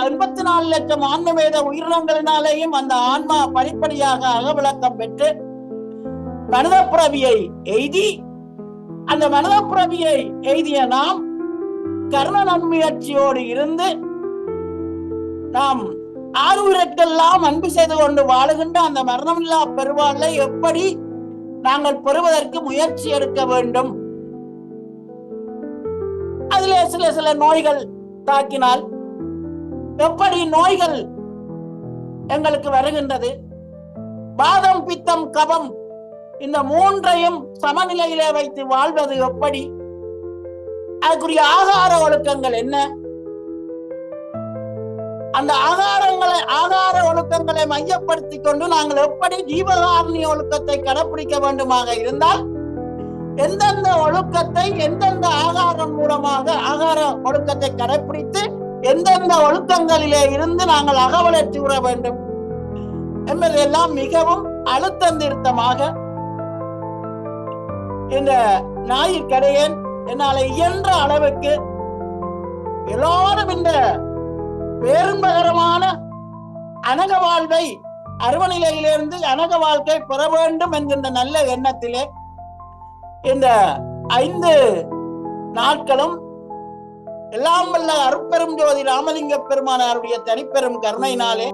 84 லட்சம் ஆன்மவேத உயிரினங்களினாலேயும் அந்த ஆன்மா படிப்படியாக அகவிளக்கம் பெற்று மனித பிறவியை எய்தி, அந்த மனித பிறவியை எய்திய நாம் கர்ண நன்முயற்சியோடு இருந்து நாம் ஆறுயிரெல்லாம் அன்பு செய்து கொண்டு வாழுகின்ற அந்த மரணமில்லா பெருவாழ்வை எப்படி நாங்கள் பெறுவதற்கு முயற்சி எடுக்க வேண்டும். அதிலே சில நோய்கள் தாக்கினால் எப்படி நோய்கள் எங்களுக்கு வருகின்றது, வாதம் பித்தம் கபம் இந்த மூன்றையும் சமநிலையிலே வைத்து வாழ்வது எப்படி, அதுக்குரிய ஆகார ஒழுக்கங்கள் என்ன, அந்த ஆகார ஒழுக்கங்களை மையப்படுத்தி கொண்டு நாங்கள் எப்படி ஜீவகாருண்ய ஒழுக்கத்தை கடைபிடிக்க வேண்டுமாக இருந்தால் எந்தெந்த ஒழுக்கத்தை எந்தெந்த ஆகாரம் மூலமாக ஆகார ஒழுக்கத்தை கடைபிடித்து எந்தெந்த ஒழுக்கங்களிலே இருந்து நாங்கள் அகவளர்ச்சி உற வேண்டும் என்பதெல்லாம் மிகவும் அழுத்தம் திருத்தமாக இந்த ஞாயிற்கடையன் என்னால இயன்ற அளவுக்கு எல்லோரும் இந்த பேரும்பகரமான அனக வாழ்வை அருவநிலையிலிருந்து அனக வாழ்க்கை பெற வேண்டும் என்கின்ற நல்ல எண்ணத்திலே இந்த 5 நாட்களும் எல்லாம் வல்ல அருட்பெரும் ஜோதி ராமலிங்க பெருமானாருடைய தனிப்பெரும் கருணையினாலே